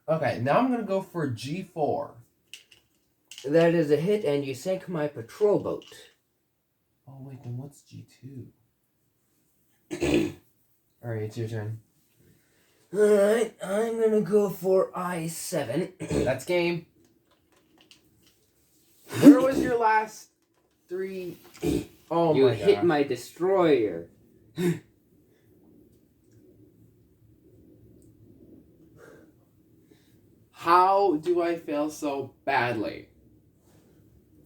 Okay, now I'm gonna go for G4. That is a hit, and you sank my patrol boat. Oh wait, then what's G2? Alright, it's your turn. Alright, I'm gonna go for I7. That's game. Where was your last 3? Oh you my god. hit my destroyer. How do I fail so badly?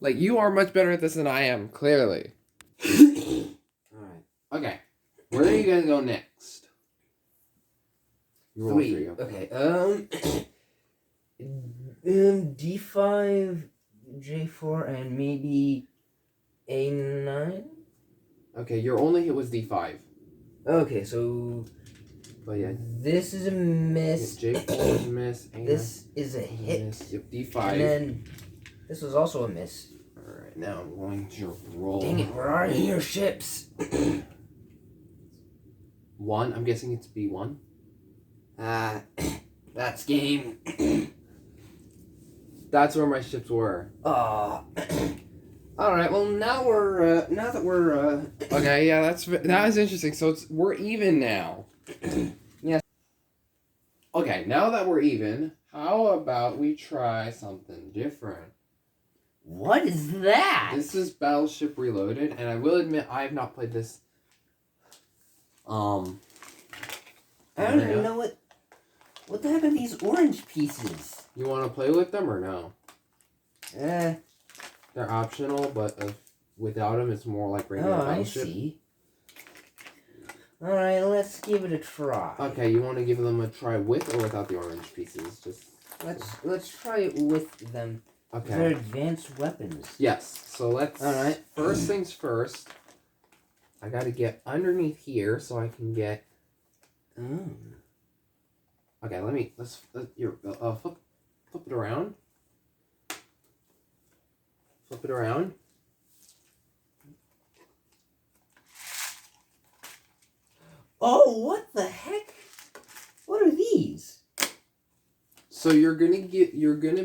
Like, you are much better at this than I am, clearly. Alright. Okay. Where are you gonna go next? Three. Okay. D5, J4, and maybe A9? Okay, your only hit was D5. Okay, so... But yeah. This is a miss. J4 is a miss. A9 this is a hit. Miss. Yep, D5. And then this was also a miss. Alright, now I'm going to roll. Dang it, where are your ships? 1, I'm guessing it's B1. That's game. That's where my ships were. Alright, well now that we're Okay, yeah, that is interesting. So we're even now. Yes. Okay, now that we're even, how about we try something different? What is that? This is Battleship Reloaded, and I will admit I have not played this. I don't even know what the heck are these orange pieces? You want to play with them or no? Eh. They're optional, but without them, it's more like regular Battleship. I see. Alright, let's give it a try. Okay, you want to give them a try with or without the orange pieces? Let's try it with them. Okay. They're advanced weapons. Yes. So let's. Alright. First things first. I got to get underneath here so I can get. Okay, let's flip it around. Flip it around. Oh, what the heck? What are these? So you're gonna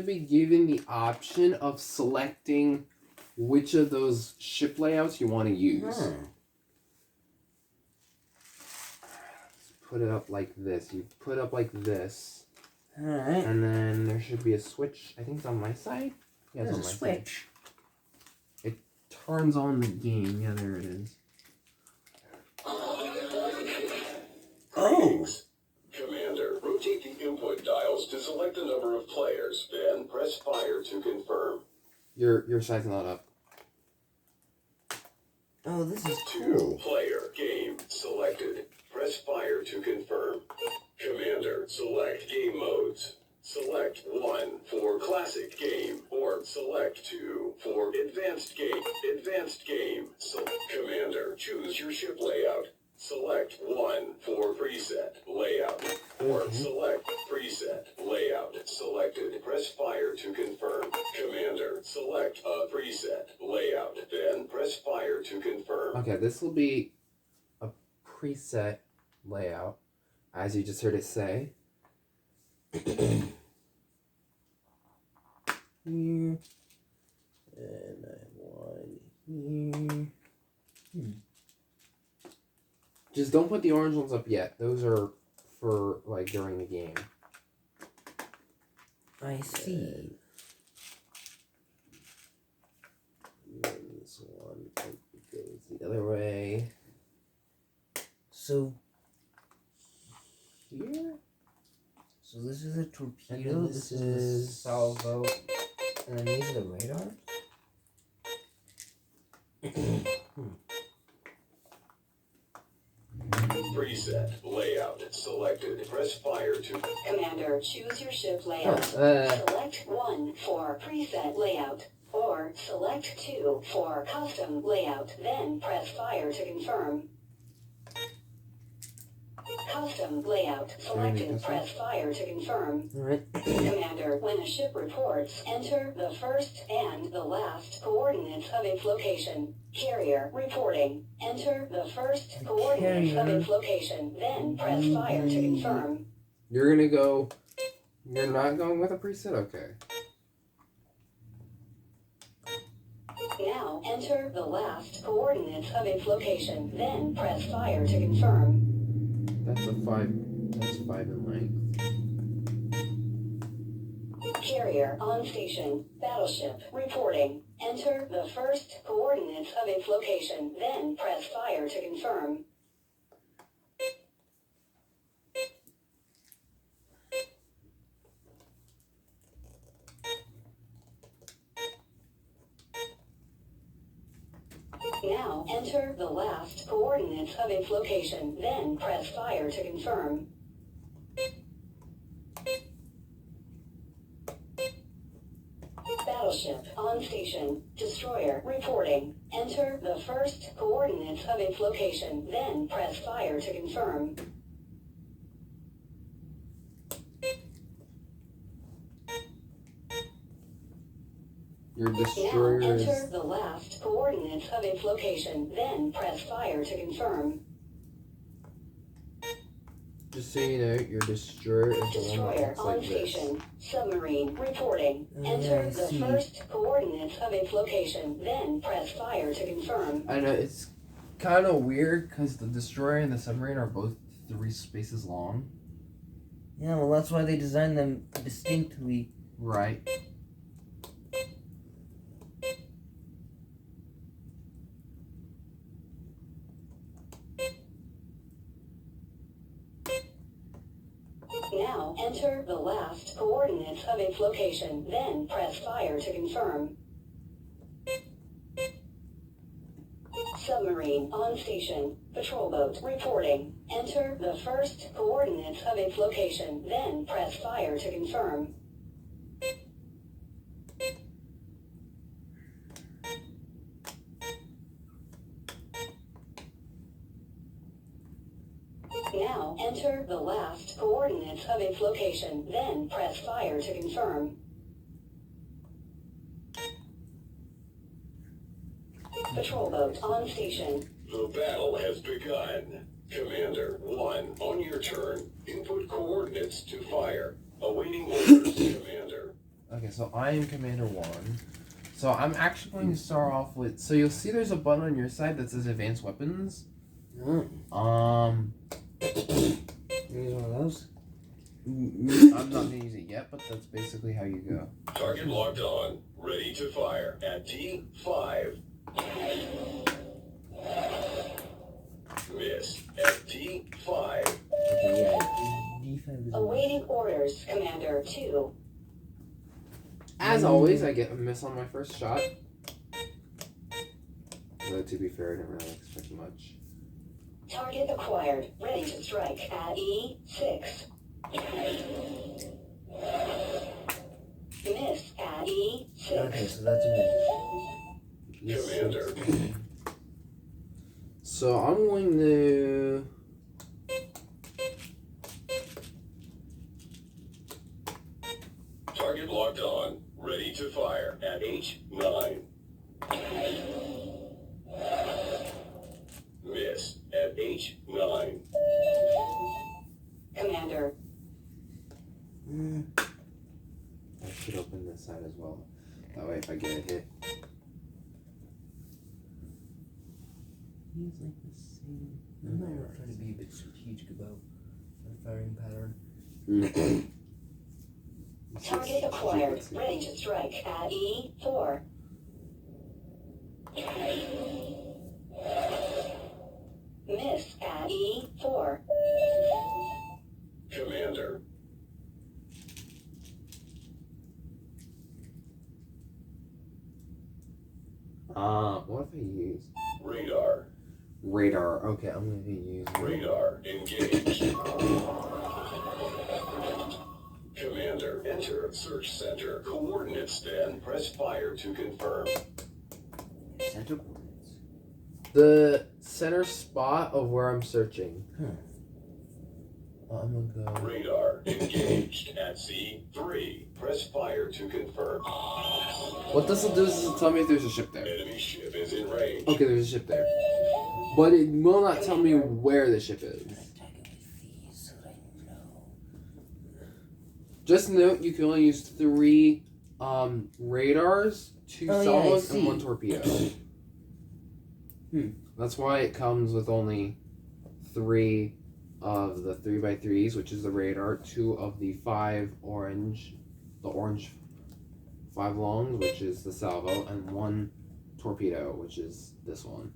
be given the option of selecting which of those ship layouts you want to use. Let's put it up like this. You put up like this. Alright. And then there should be a switch. I think it's on my side. Yeah, it's There's on a my switch. Side. It turns on the game. Yeah, there it is. Oh. Commander, rotate the input dials to select the number of players, then press fire to confirm. Your side's not up. Oh, this is cool. 2-player game selected. Press fire to confirm. Commander, select game modes. Select 1 for classic game, or select 2 for advanced game. Advanced game. Commander, choose your ship layout. Select 1 for preset layout, or select preset layout selected. Press fire to confirm. Commander, select a preset layout, then press fire to confirm. Okay, this will be a preset layout, as you just heard it say. Here, and I have one here. Just don't put the orange ones up yet. Those are for, like, during the game. I see. And then this one goes the other way. So Here? So this is a torpedo, And then this is the salvo, and then these are the radar? Preset layout selected. Press fire to. Commander, choose your ship layout. Select 1 for preset layout, or select 2 for custom layout, then press fire to confirm. Custom layout selected. Press fire to confirm. Alright. Commander, when a ship reports, enter the first and the last coordinates of its location. Carrier reporting. Enter the first coordinates of its location, then press fire to confirm. You're gonna go You're not going with a preset? Okay. Now enter the last coordinates of its location, then press fire to confirm. That's 5 in length. Carrier on station. Battleship reporting. Enter the first coordinates of its location, then press fire to confirm. Now enter the last coordinates of its location, then press fire to confirm. Battleship on station. Destroyer reporting. Enter the first coordinates of its location, then press fire to confirm. Your Now destroyer enter is... the last coordinates of its location, then press fire to confirm. Just so you know, your destroyer is the one that Destroyer looks on like this. station. Submarine reporting. Enter I the see. first coordinates of its location, then press fire to confirm. I know, it's kind of weird because the destroyer and the submarine are both 3 spaces long. Yeah, well, that's why they designed them distinctly. Right. Now enter the last coordinates of its location, then press fire to confirm. Submarine on station. Patrol boat reporting. Enter the first coordinates of its location, then press fire to confirm. Now enter the last coordinates of its location, then press fire to confirm. Patrol boat on station. The battle has begun. Commander 1, on your turn, input coordinates to fire. Awaiting orders, Commander. Okay, so I am Commander 1. So I'm actually going to start off with... So you'll see there's a button on your side that says Advanced Weapons. Oh. Use one of those? I'm not going to use it yet, but that's basically how you go. Target locked on. Ready to fire at T5. Miss at T5. Okay, yeah. D5 is Awaiting orders, Commander 2. As always, I get a miss on my first shot. Though, to be fair, I didn't really expect much. Target acquired. Ready to strike at E6. Miss at E6. Okay, so that's a miss. Commander. So I'm going to... Target locked on. Ready to fire at H9. Miss at H9. Commander. I should open this side as well. That way if I get a hit. He's like the same. I'm not trying to be a bit strategic about my firing pattern. Target acquired. Ready to strike at E4. Miss at E4. Commander. What if I use Radar. radar? Okay, I'm going to use Radar engaged. Commander, enter search center coordinates, then press fire to confirm. Center coordinates. the center spot of where I'm searching. I'm gonna go. Radar engaged at C3. Press fire to confirm. What this will do is tell me if there's a ship there. Enemy ship is in range. Okay, there's a ship there. But it will not tell me where the ship is. Just note you can only use 3 radars, 2 Oh, yeah, I salvos, and see. 1 torpedo. Hmm. That's why it comes with only 3 of the 3x3s, which is the radar, 2 of the 5 orange 5 longs, which is the salvo, and 1 torpedo, which is this one.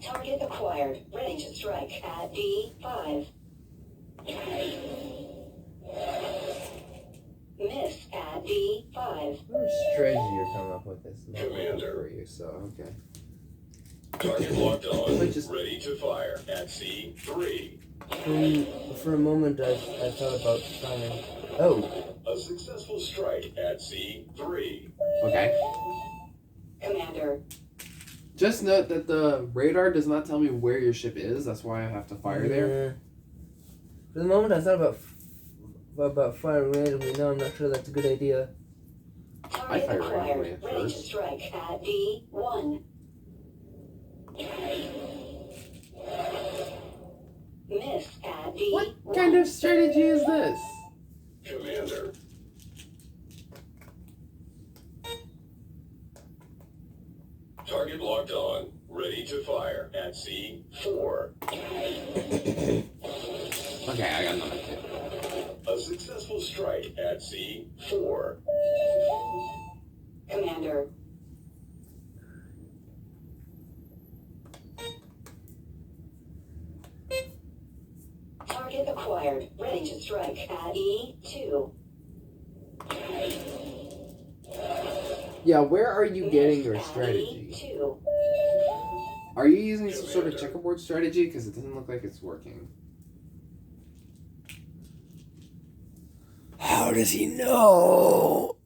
Target acquired. Ready to strike at D5. Miss at D5. What strategy you're coming up with this? Commander. For you, so okay. Target locked on. Wait, just- Ready to fire at C3. For a moment, I thought about firing. Oh, A successful strike at C3. Okay. Commander. Just note that the radar does not tell me where your ship is. That's why I have to fire there. yeah. For the moment, I thought about firing randomly. No, I'm not sure that's a good idea. Target fire acquired. randomly at Ready to first. strike at D1. Miss at D1. What kind of strategy is this? Commander. Target locked on. Ready to fire at C4. Okay, I got nothing. A successful strike at C4. Commander. Target acquired. Ready to strike at E2. Yeah, where are you getting Miss your at strategy? E2. Are you using some sort of checkerboard strategy? Because it doesn't look like it's working. How does he know?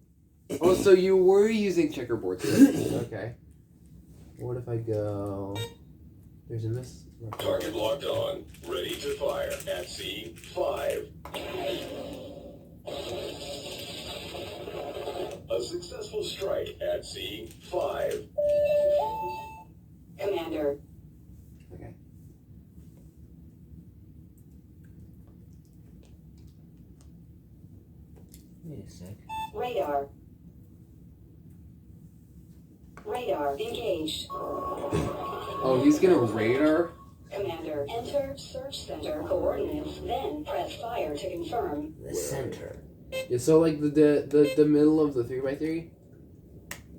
Oh, so you were using checkerboard strategy. Okay. What if I go... There's a miss... Target locked on. Ready to fire at C5. A successful strike at C5. Commander. Okay. Wait a sec. Radar. Radar engaged. Oh, he's gonna radar? Commander, enter search center coordinates, then press fire to confirm. The center. Yeah, so like the middle of the 3x3?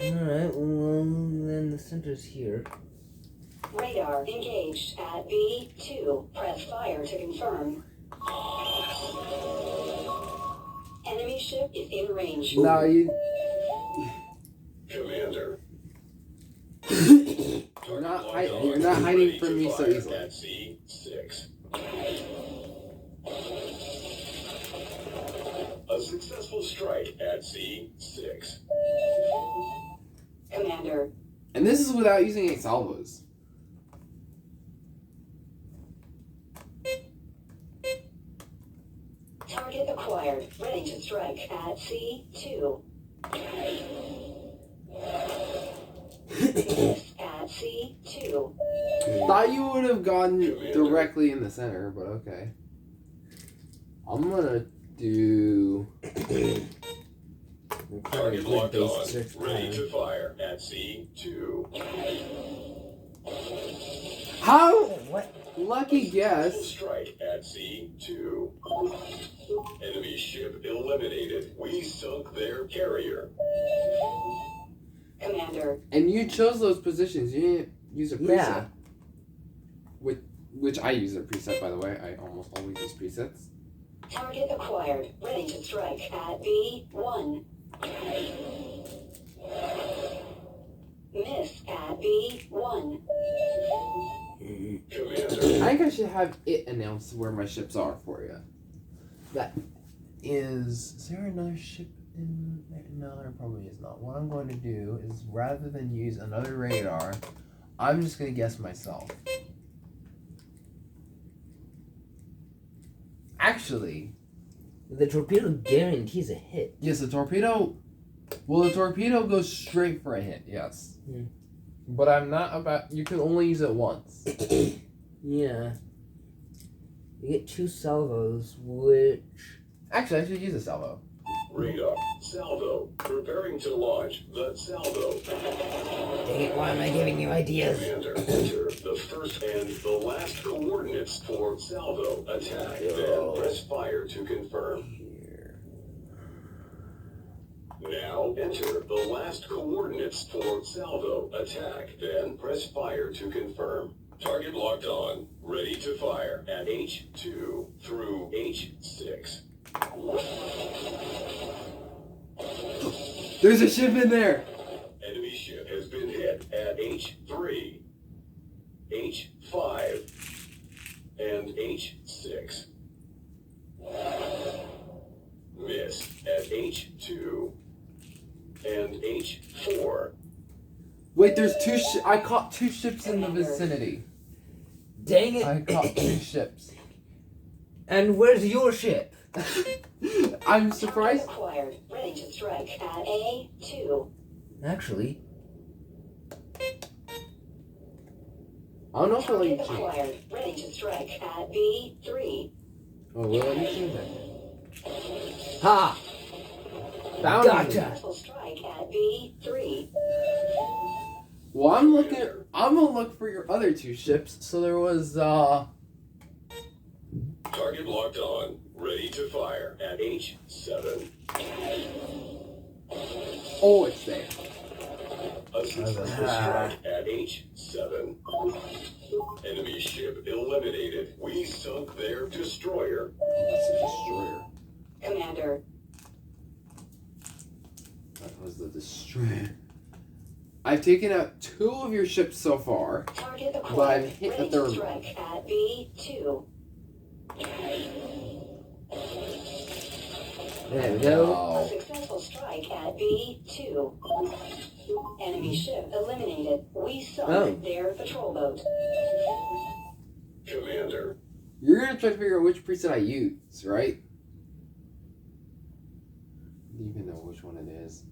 Alright, well, then the center's here. Radar engaged at B2. Press fire to confirm. Enemy ship is in range. Nah, you... Commander. You're not hiding from me so easily. At C6. A successful strike at C6. Commander. And this is without using any salvos. Target acquired. Ready to strike at C2. Miss at C2. Thought you would have gone directly in the center, but okay. I'm gonna do... Target locked on. Ready to fire at C2. How? What? Lucky guess. Strike at C2. Enemy ship eliminated. We sunk their carrier. Commander. And you chose those positions. You didn't use a preset. Yeah. Which I use a preset, by the way. I almost always use presets. Target acquired. Ready to strike at B1. Miss at B1. Commander. I think I should have it announce where my ships are for you. That is there another ship in there? No, there probably is not. What I'm going to do is rather than use another radar, I'm just going to guess myself. Actually, The torpedo guarantees a hit. yes, the torpedo goes straight for a hit, yes. Hmm. But I'm not about, you can only use it once. Yeah. You get 2 salvos, which... Actually, I should use a salvo. Radar. Salvo. Preparing to launch the salvo. Dang it, why am I giving you ideas? Commander, enter the first and the last coordinates for salvo attack. Then press fire to confirm. Here. Now enter the last coordinates for salvo attack. Then press fire to confirm. Target locked on. Ready to fire at H2 through H6. There's a ship in there! Enemy ship has been hit at H3, H5, and H6. Miss at H2 and H4. Wait, there's two I caught two ships in the vicinity. Dang it. I caught two ships. And where's your ship? I'm Target surprised. acquired. Ready to strike at A2. Actually, I don't know if it'll let you Target change. acquired. Ready to strike at B3. Oh, will it let me change it? ha! Found me. Gotcha. Successful strike at B3. Well, I'm gonna look for your other two ships. So there was, Target locked on. Ready to fire at H7. oh, it's there. A successful strike at H7. Enemy ship eliminated. We sunk their destroyer. That's a destroyer. Commander. That was the destroyer. I've taken out two of your ships so far. Target acquired. But I've hit the Ready third to strike at B2. There we go. A Oh. successful strike at B2. Enemy ship eliminated. We sunk Oh. their patrol boat. Commander. You're gonna try to figure out which preset I use, right? Do you even know which one it is?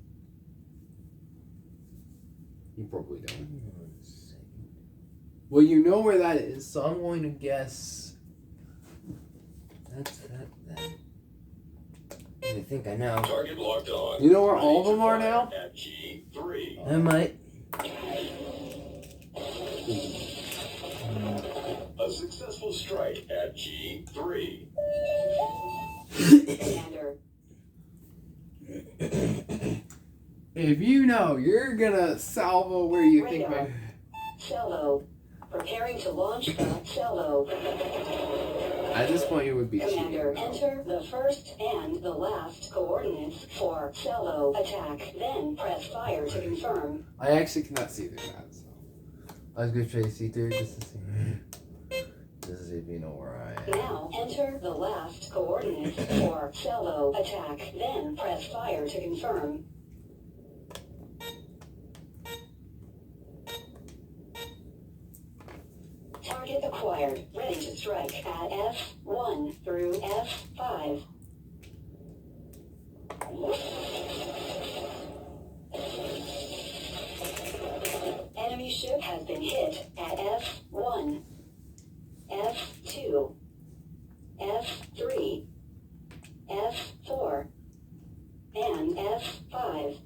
You probably don't. Well, you know where that is, so I'm going to guess. That's that. I think I know. Target locked on. You know where Ready all of to them are fire now? At G3. I might. A successful strike at G3. Commander. If you know, you're gonna salvo where you think Radar. my. Salvo. Preparing to launch the salvo. At this point, it would be Commander, cheating. enter the first and the last coordinates for salvo attack. Then press fire to confirm. I actually cannot see through that, so. I was gonna try to see through it just to see. Just to see if you know where I am. Now enter the last coordinates for salvo attack. Then press fire to confirm. Target acquired. Ready to strike at F1 through F5. Enemy ship has been hit at F1, F2, F3, F4, and F5.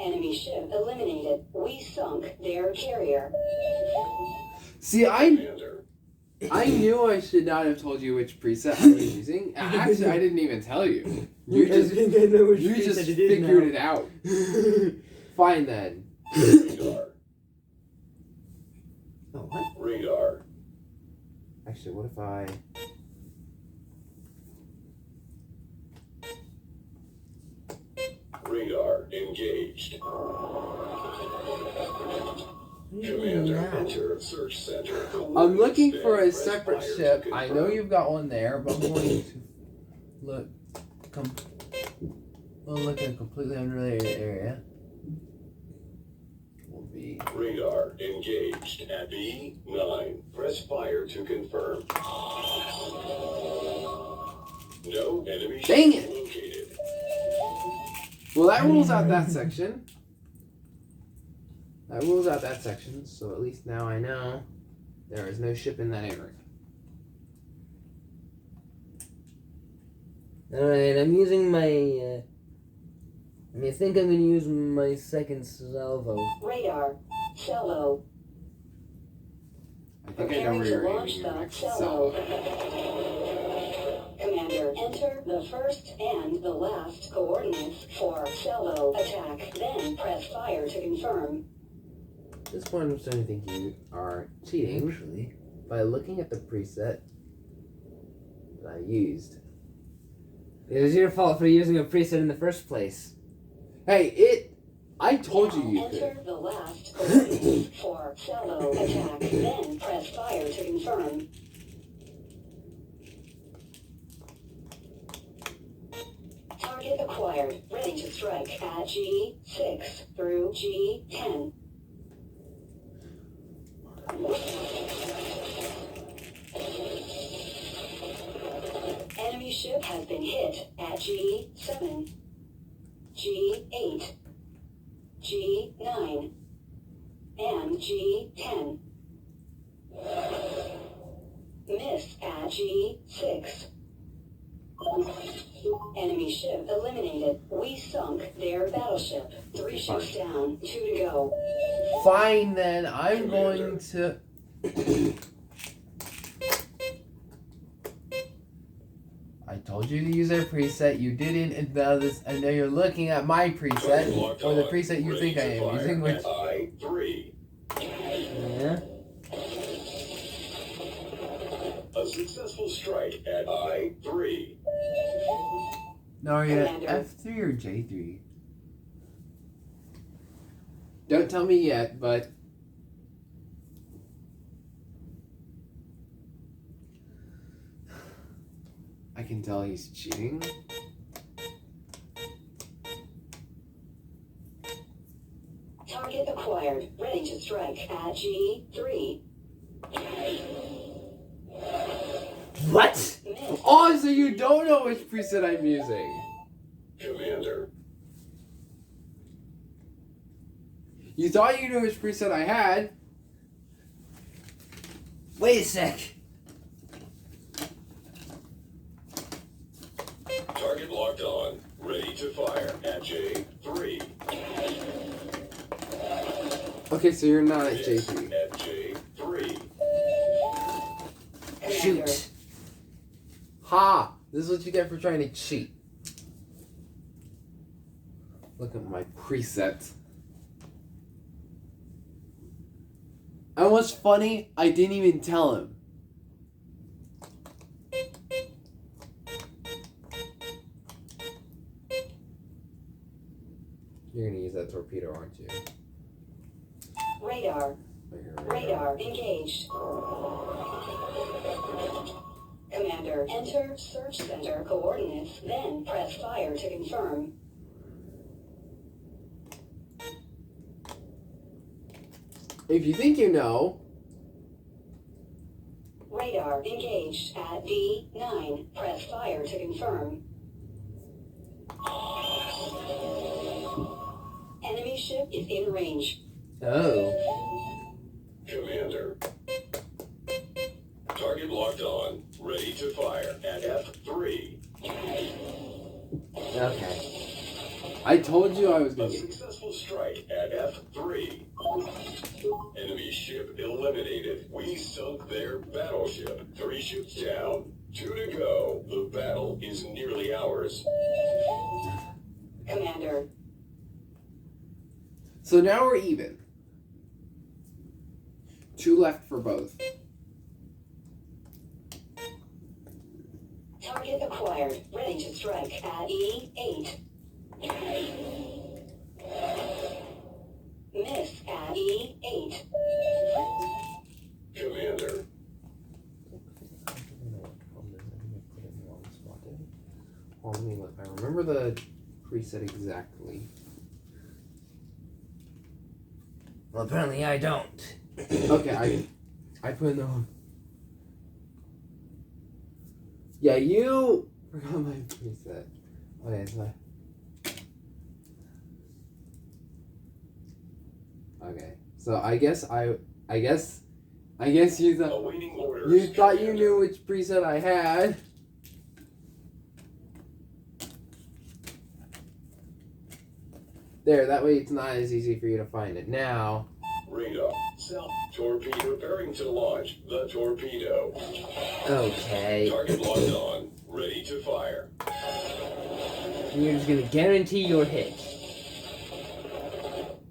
Enemy ship eliminated. We sunk their carrier. See, I Commander. knew I should not have told you which preset I was using. Actually, I didn't even tell you. You just figured it out. Fine then. Radar. Oh, what? Radar. Actually, what if I... Radar engaged. Commander, enter search center. I'm looking for a Press separate fire to ship. I know confirm. you've got one there, but I'm going to look... We'll look in a completely unrelated area. Will be... Radar engaged at B9. Press fire to confirm. No enemy Dang ship it. located. Well, that rules out that section. That rules out that section, so at least now I know there is no ship in that area. Alright, I'm using my, I think I'm gonna use my second salvo. Radar. Salvo. I think I know Preparing where to you're launch aiming the your next salvo. salvo. Commander, enter the first and the last coordinates for salvo attack. Then press fire to confirm. At this point, I'm starting to think you are cheating Actually. by looking at the preset that I used. It was your fault for using a preset in the first place. Hey, I told you you enter could. the last coordinates for salvo attack. Then press fire to confirm. Target acquired. Ready to strike at G6 through G10. Enemy ship has been hit at G7, G8, G9, and G10. Miss at G6. Enemy ship eliminated. We sunk their battleship. 3 ships down, 2 to go. Fine then, I'm going to... I told you to use a preset, you didn't, and now you're looking at my preset, or the preset you think I am using, which... I-3. Yeah? A successful strike at I-3. No, are you at F3 or J3? Don't tell me yet, but... I can tell he's cheating. Target acquired. Ready to strike at G3. What? Miss. Oh, so you don't know which preset I'm using. Commander. You thought you knew which preset I had. Wait a sec. Target locked on. Ready to fire at J3. Okay, so you're not at Miss J3. at J3. Commander. Shoot. Ha! This is what you get for trying to cheat. Look at my preset. And what's funny, I didn't even tell him. You're gonna use that torpedo, aren't you? Radar. Radar engaged. Commander, enter search center coordinates, then press fire to confirm. If you think you know, Radar engaged at D9. Press fire to confirm. Enemy ship is in range. Oh. Commander. Target locked on. Ready to fire at F3. Okay. I told you I was A gonna get. successful strike at F3. Enemy ship eliminated. We sunk their battleship. 3 ships down, 2 to go. The battle is nearly ours. Commander. So now we're even. 2 left for both. Target acquired. Ready to strike at E8. Miss at E8. Commander. Hold on, let me look. I remember the preset exactly. Well, apparently I don't. Okay, I put in the wrong. Yeah, you forgot my preset. Okay, so. Okay, so I guess you thought Awaiting orders. you Commander. knew which preset I had. There, that way it's not as easy for you to find it. Now, Radar. South. Torpedo preparing to launch the torpedo. Okay. Target locked on. Ready to fire. And you're just gonna guarantee your hit.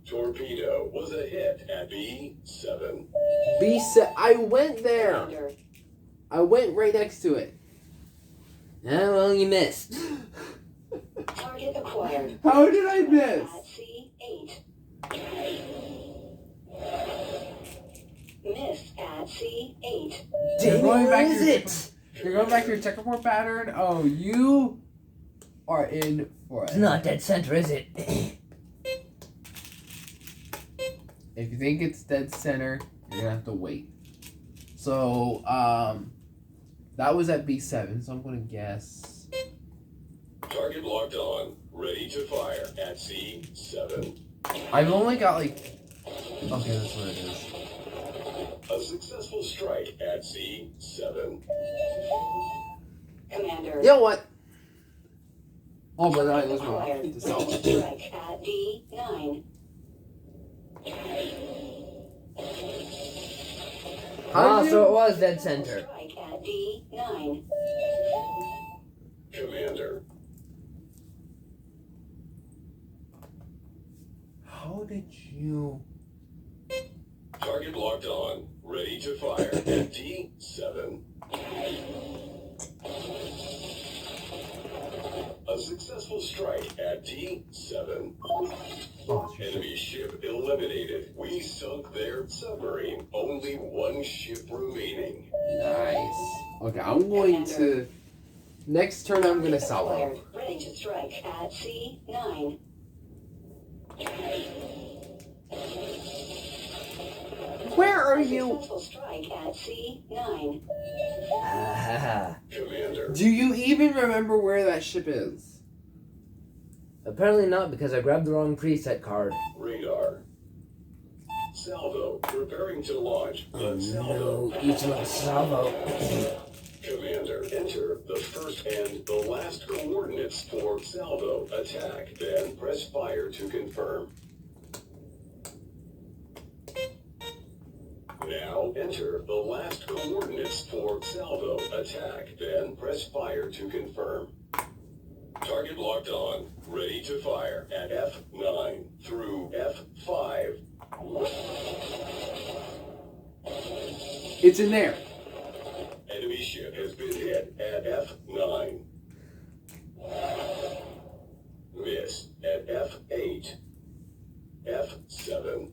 Torpedo was a hit at B7. I went there. Commander. I went right next to it. Ah, well, you missed. Target acquired. How did I miss? At C8. Miss at C8. You're going back Where to your is it? You're going back to your checkerboard pattern. Oh, you are in for it. It's not dead center, is it? If you think it's dead center, you're gonna have to wait. So, that was at B7, so I'm gonna guess. Target locked on. Ready to fire at C7. I've only got like. Okay, that's what it is. A successful strike at C7. Commander. You know what? Oh, but I was Acquired. wrong. The solid. Strike at D9. Ah, did so you- it was dead center. Strike at D9. Commander. How did you? Target locked on. Ready to fire at D7. A successful strike at D7. Oh, shit. Enemy ship eliminated. We sunk their submarine. Only one ship remaining. Nice. Okay, I'm going to. Next turn, I'm gonna salvo. Acquired. Ready to strike at C9. Where are you? Successful strike at C9. Ah, Commander. Do you even remember where that ship is? apparently not, because I grabbed the wrong preset card. Radar. Salvo. Preparing to launch. Oh The salvo. no, each little salvo. Commander, enter the first and the last coordinates for salvo attack. Then press fire to confirm. Now enter the last coordinates for salvo attack. Then press fire to confirm. Target locked on. Ready to fire at F9 through F5. It's in there. Enemy ship has been hit at F9. Miss at F8. F7.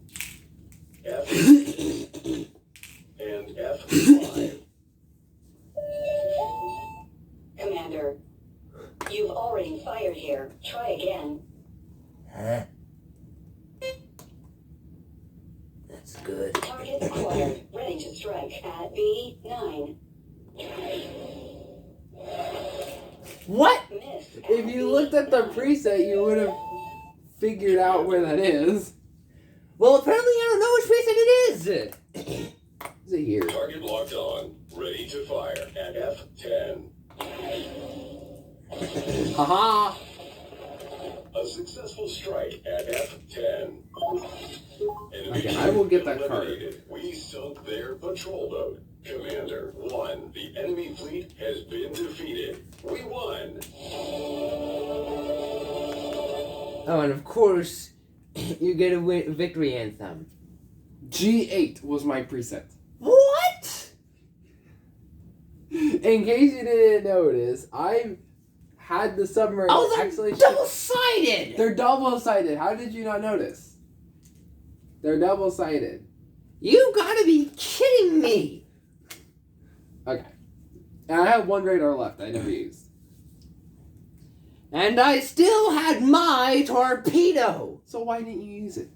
F8. And F5. Commander, you've already fired here. Try again. Huh? That's good. Target acquired. Ready to strike at B9. What? Miss. If you looked at the preset, you would have figured out where that is. Well, apparently I don't know which preset it is. Is it here? Target locked on. Ready to fire at F10. Haha! A successful strike at F10. Enemy Okay, I will get that card. eliminated. We sunk their patrol boat. Commander 1. The enemy fleet has been defeated. We won. Oh, and of course, you get a victory anthem. G8 was my preset. What? In case you didn't notice, I had the submarine Oh, they're actually. double-sided! They're double-sided. How did you not notice? They're double-sided. You gotta be kidding me! Okay. And I have one radar left I never used. And I still had my torpedo! So why didn't you use it?